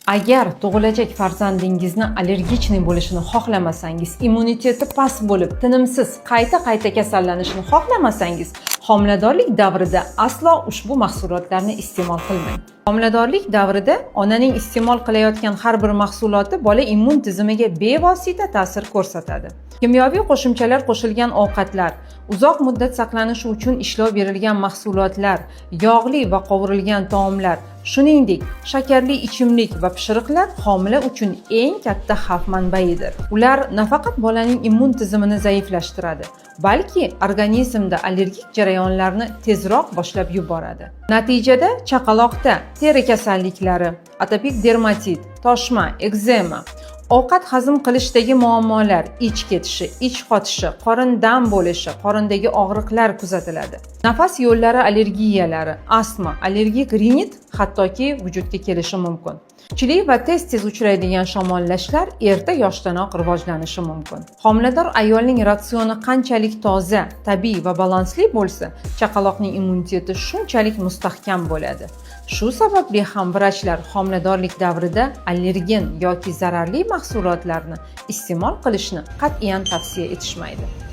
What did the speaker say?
Agar tug'ilajak farzandingizni allergichniy bo'lishini xohlamasangiz, immuniteti past bo'lib, tinimsiz qayta kasallanishini xohlamasangiz, homiladorlik davrida aslo ushbu mahsulotlarni iste'mol qilmang. Homiladorlik davrida onaning iste'mol qilayotgan har bir mahsuloti bola immun tizimiga bevosita ta'sir ko'rsatadi. Kimyoviy qo'shimchalar qo'shilgan ovqatlar, uzoq muddat saqlanishi uchun ishlov berilgan mahsulotlar, yog'li va qovurilgan taomlar, shuningdek, shakarli ichimlik va pishiriqlar homila uchun eng katta xavf manbaidir. Ular nafaqat bolaning immun tizimini zaiflashtiradi, balki organizmda allergik jarayonlarni tezroq boshlab yuboradi. Natijada chaqaloqda teri kasalliklari, atopik dermatit, toshma, ekzema, ovqat hazm qilishdagi muammolar, ich ketishi, ich qotishi, qorin dam bo'lishi, qorindagi og'riqlar kuzatiladi. Nafas yo'llari allergiyalari, astma, allergik rinit hattoki vujudga kelishi mumkin. Kuchli va tez uchraydigan shamollashlar erta yoshdanoq rivojlanishi mumkin. Homilador ayolning ratsioni qanchalik toza, tabiiy va balansli bo'lsa, chaqaloqning immuniteti shunchalik mustahkam bo'ladi. Shu sababli ham vrachlar homiladorlik davrida allergen yoki zararli mahsulotlarni iste'mol qilishni qat'iyan tavsiya etishmaydi.